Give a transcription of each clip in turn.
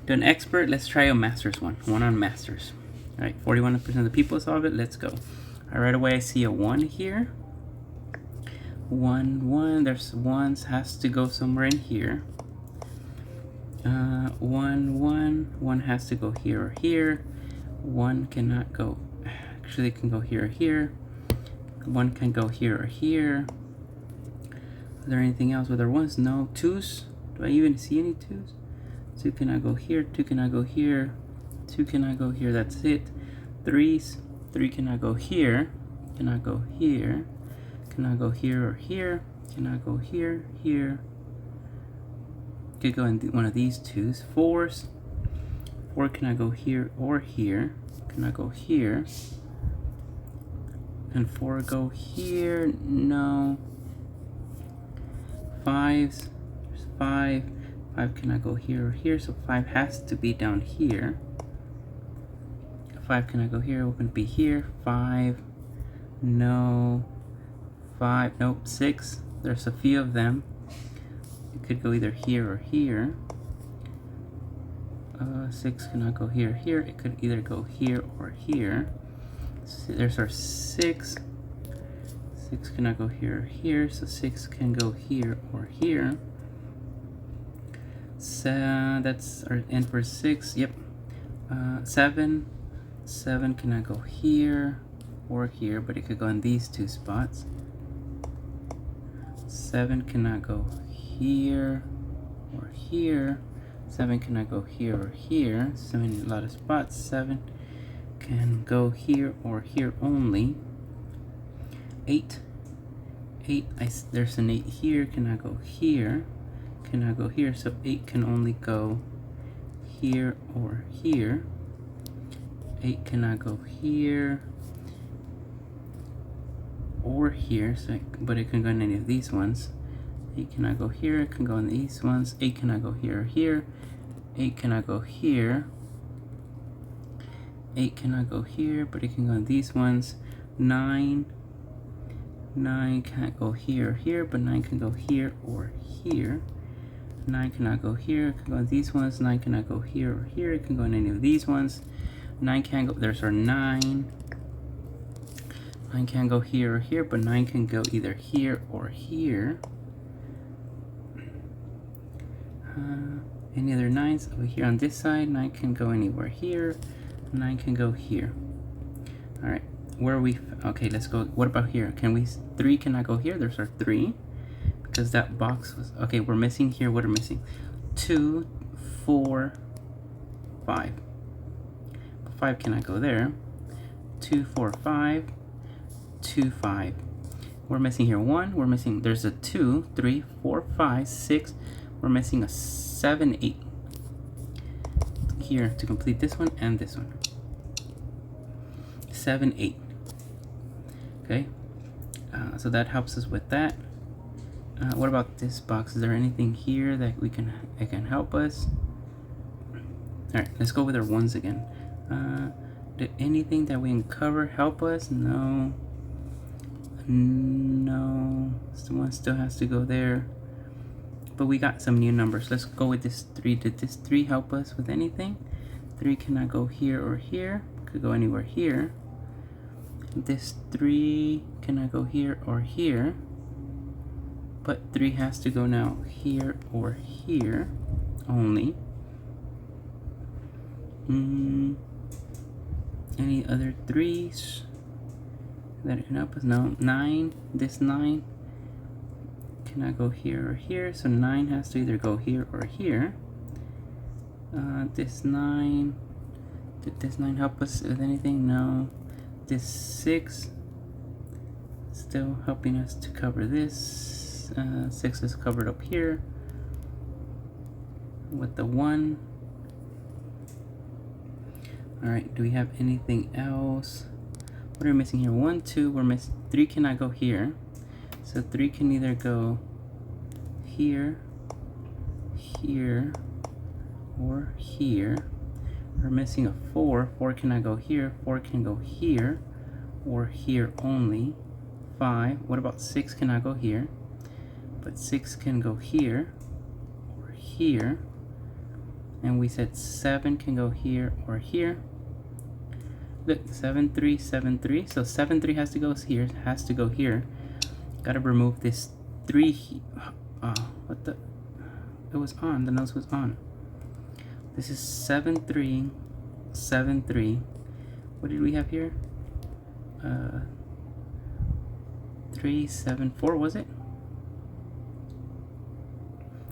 Do an expert. Let's try a masters one. One on masters. All right, 41% of the people solve it. Let's go. All right, right away I see a 1 here. 1, 1. There's ones has to go somewhere in here. 1, 1. 1 has to go here or here. 1 cannot go. Actually, it can go here or here. 1 can go here or here. Is there anything else with our ones? No. 2s. Do I even see any 2s? 2 cannot go here. 2 cannot go here. 2 cannot go here. That's it. 3s. 3 cannot go here. Cannot go here. Cannot go here or here. Cannot go here. Here. Could go in one of these 2s. 4s. 4 cannot go here or here. Cannot go here. Can 4 go here? No. 5s. There's 5. 5 cannot go here or here, so 5 has to be down here. 5 cannot go here, it would be here. 5. No. 5. Nope. 6. There's a few of them. It could go either here or here. 6 cannot go here or here. It could either go here or here. There's our 6. 6 cannot go here or here, so 6 can go here or here. So that's our end for 6. Yep. 7. 7 cannot go here or here, but it could go in these 2 spots. 7 cannot go here or here. 7 cannot go here or here. 7 a lot of spots. 7 can go here or here only. 8. 8. There's an 8 here. Cannot go here. Cannot go here. So 8 can only go here or here. 8 cannot go here or here. So, but it can go in any of these ones. 8 cannot go here. It can go in these ones. 8 cannot go here or here. 8 cannot go here. 8 cannot go here, but it can go in these ones. 9. 9 can't go here or here, but 9 can go here or here. 9 cannot go here. It can go in these ones. 9 cannot go here or here. It can go in any of these ones. 9 can't go. There's our 9. 9 can't go here or here, but 9 can go either here or here. Any other 9s over here on this side? 9 can go anywhere here. 9 can go here. All right, where are we? Okay, let's go. What about here? Can we? 3 cannot go here. There's our 3 because that box was okay. We're missing here. What are missing? 2, 4, 5. 5 cannot go there. 2, 4, 5. 2, 5. We're missing here 1. We're missing. There's a 2, 3, 4, 5, 6. We're missing a 7, 8 here to complete this one and this one. 7, 8. Okay, so that helps us with that. What about this box? Is there anything here that can help us? All right, let's go with our 1s again. Did anything that we can cover help us? No. No. This one still has to go there. But we got some new numbers. Let's go with this 3. Did this 3 help us with anything? 3 cannot go here or here. Could go anywhere here. This 3 cannot go here or here. But 3 has to go now here or here only. Any other 3s that can help us? No. 9. This 9 cannot go here or here, so 9 has to either go here or here. This 9, did this 9 help us with anything? No. This 6 still helping us to cover this. 6 is covered up here with the 1. All right, do we have anything else? What are we missing here? 1, 2, we're missing 3 cannot go here. So 3 can either go here, here, or here. We're missing a 4. 4 cannot go here. 4 can go here, or here only. 5. What about 6 cannot go here? But 6 can go here, or here. And we said 7 can go here or here. Look, 7, 3, 7, 3. So 7, 3 has to go here, has to go here. Gotta remove this 3. What the? It was on, the nose was on. This is 7, 3, 7, 3. What did we have here? 3, 7, 4, was it?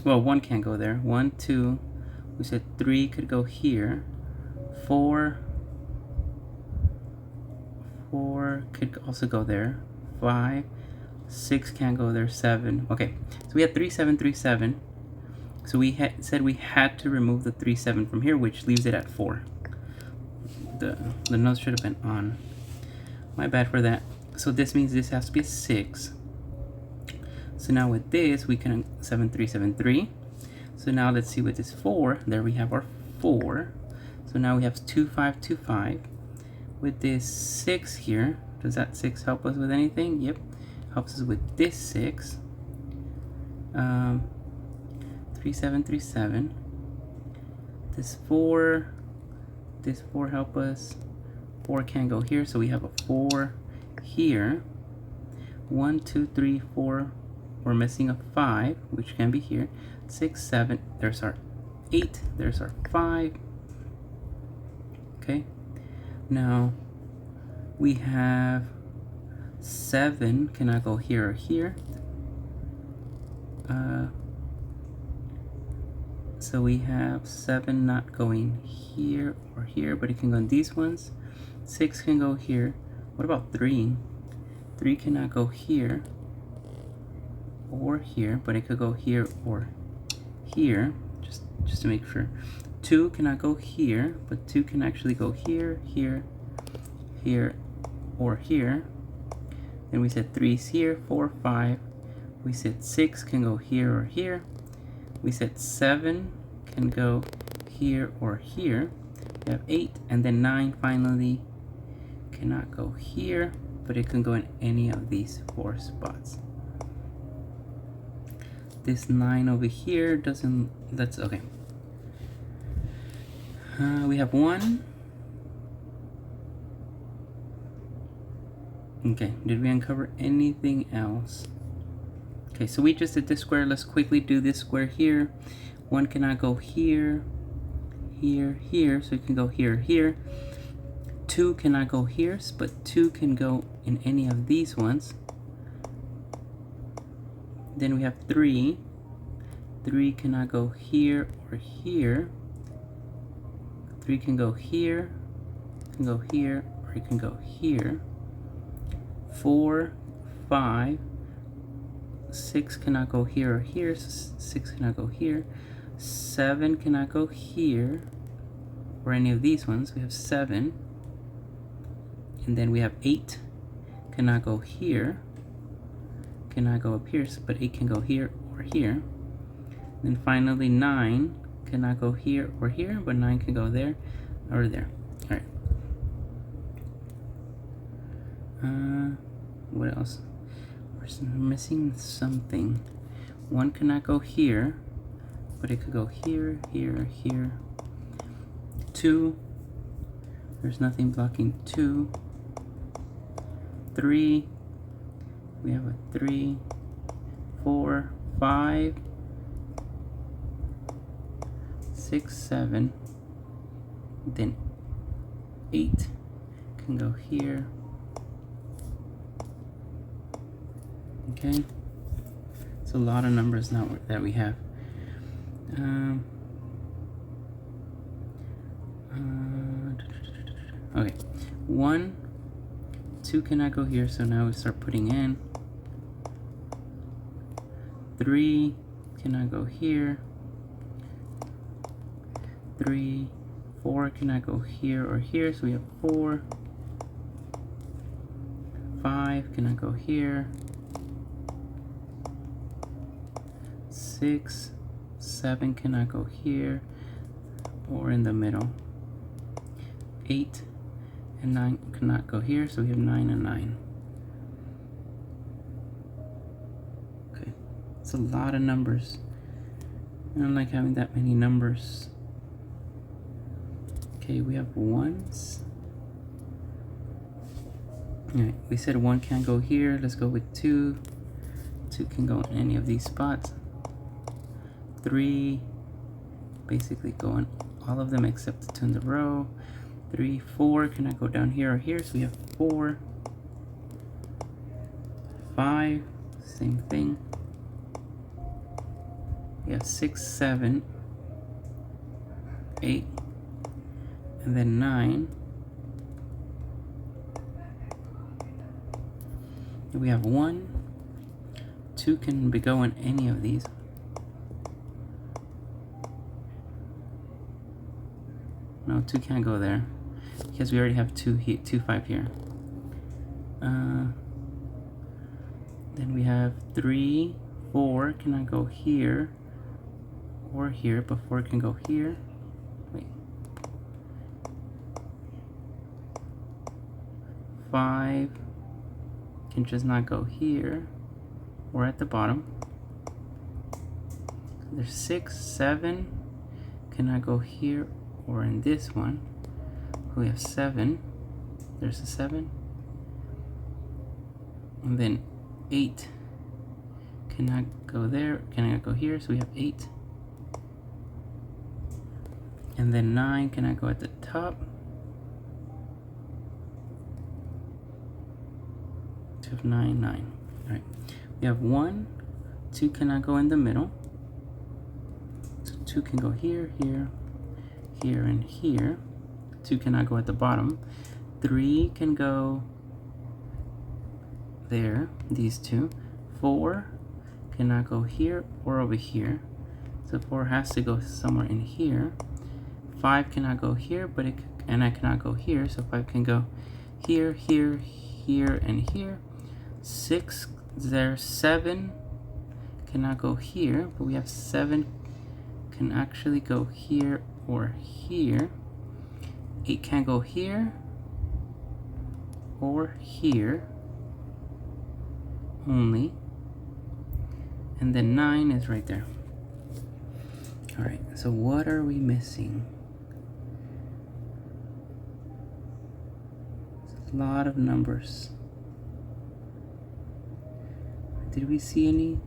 Well, 1 can't go there. 1, 2. We said 3 could go here. 4 could also go there. 5, 6 can't go there. 7. Okay, so we had 3, 7, 3, 7. So we said we had to remove the 3, 7 from here, which leaves it at 4. The nose should have been on. My bad for that. So this means this has to be a 6. So now with this, we can 7, 3, 7, 3. So now let's see with this 4. There we have our 4. So now we have 2, 5, 2, 5. With this 6 here, does that 6 help us with anything? Yep, helps us with this 6. 3, 7, 3, 7. This 4 help us. 4 can't go here, so we have a 4 here. 1, 2, 3, 4. We're missing a 5, which can be here. 6, 7. There's our 8. There's our 5. Okay. Now we have 7 cannot go here or here. So we have 7 not going here or here, but it can go in these ones. 6 can go here. What about 3? 3 cannot go here or here, but it could go here or here, just to make sure. 2 cannot go here, but 2 can actually go here, here, here, or here. Then we said 3's here, 4, 5. We said 6 can go here or here. We said 7 can go here or here. We have 8, and then 9 finally cannot go here, but it can go in any of these 4 spots. This 9 over here doesn't, that's okay. We have 1. Okay, did we uncover anything else? Okay, so we just did this square. Let's quickly do this square here. 1 cannot go here, here, here, so it can go here, here. 2 cannot go here, but 2 can go in any of these ones. Then we have 3. 3 cannot go here or here. 3 can go here, can go here, or it can go here. 4, 5, 6 cannot go here or here, so 6 cannot go here. 7 cannot go here, or any of these ones. We have 7. And then we have 8 cannot go here, cannot go up here, but 8 can go here or here. Then finally 9 cannot go here or here, but 9 can go there or there. All right. What else? We're missing something. 1 cannot go here, but it could go here, here, here. 2, there's nothing blocking 2. 3, we have a 3, 4, 5, 6, 7, then 8 can go here. Okay, it's a lot of numbers now that we have. Okay, 1, 2 cannot go here, so now we start putting in. 3 cannot go here. 3, 4 cannot go here or here, so we have 4. 5 cannot go here. 6, 7 cannot go here or in the middle. 8 and 9 cannot go here, so we have 9 and 9. Okay, it's a lot of numbers. I don't like having that many numbers Okay, we have ones. Alright, we said 1 can't go here. Let's go with 2. 2 can go in any of these spots. 3, basically go in all of them except the 2 in the row. 3, 4 cannot go down here or here, so we have 4. 5, same thing. We have 6, 7, 8, and then 9. We have 1. 2 can be going any of these. No, 2 can't go there because we already have 2, 5 here. Then we have 3, 4 cannot go here or here, but 4 can go here. Wait. 5 can just not go here or at the bottom. There's 6, 7 cannot go here or in this one. We have 7. There's a 7. And then 8 cannot go there, cannot go here, so we have 8. And then 9 cannot go at the top. So we have 9, 9. Alright. We have 1, 2 cannot go in the middle. So 2 can go here, here, here, and here. 2 cannot go at the bottom. 3 can go there, these 2. 4 cannot go here or over here. So 4 has to go somewhere in here. 5 cannot go here, but and I cannot go here, so 5 can go here, here, here, and here. 6, there's 7 cannot go here, but we have 7 can actually go here or here. 8 can't go here or here only. And then 9 is right there. Alright, so what are we missing? It's a lot of numbers. Did we see any?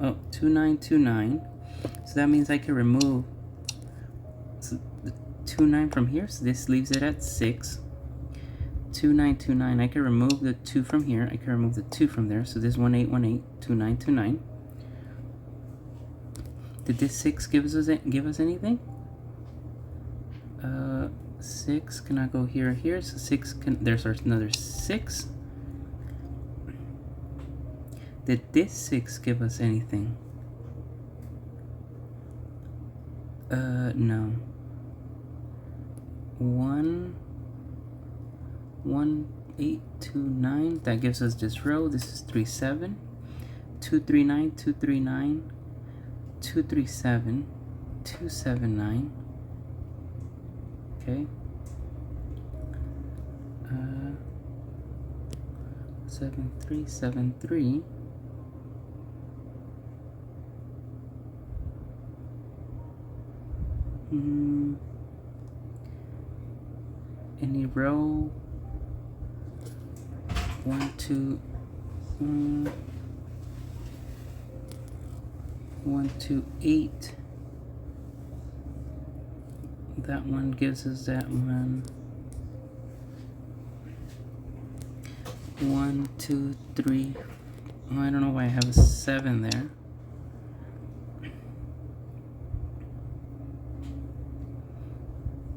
Oh, 2929. So that means I can remove the 29 from here. So this leaves it at 6. 2929. I can remove the 2 from here. I can remove the 2 from there. So this 1818, 2929. Did this 6 give us anything? 6 cannot go here or here. So 6 can. There's another 6. Did this 6 give us anything? No. 1, 8, 2, 9. That gives us this row. This is 3, 7. 2, 3, 9, 2, 3, 9. 2, 3, 7. 2, 7, 9. Okay. 7, 3, 7, 3. Any row? 1, 2, 1, 2, 8. That one gives us that one. 1, 2, 3. Oh, I don't know why I have a 7 there.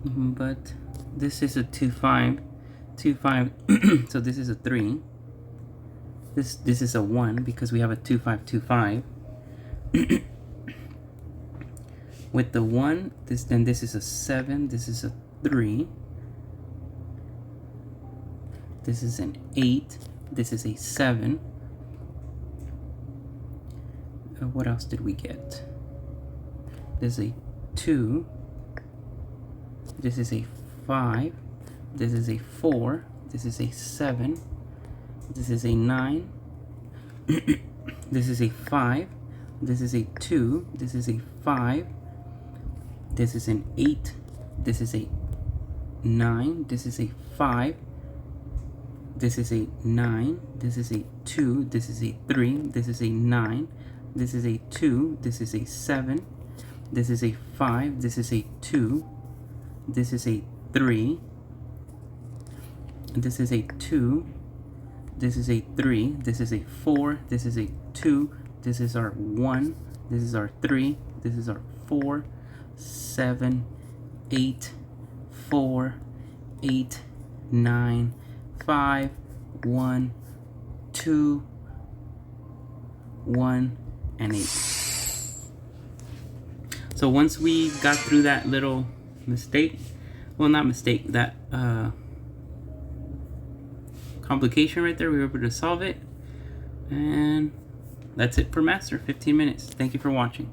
But this is a 2, 5. 2, 5. So this is a 3. This is a 1 because we have a 2, 5, 2, 5. With the 1, this is a 7. This is a 3. This is an 8. This is a 7. What else did we get? There's a 2. This is a 5. This is a 4. This is a 7. This is a 9. This is a 5. This is a 2. This is a 5. This is an 8. This is a 9, this is a 5, this is a 9, this is a 2, this is a 3, this is a 9, this is a 2, this is a 7, this is a 5, this is a 2, this is a 3, this is a 2, this is a 3, this is a 4, this is a 2, this is our 1, this is our 3, this is our 4, 7, 8, 4, 8, 9, 5, 1, 2, 1, and 8. So once we got through that little mistake, well, not mistake, that complication right there, we were able to solve it. And that's it for Master, 15 minutes. Thank you for watching.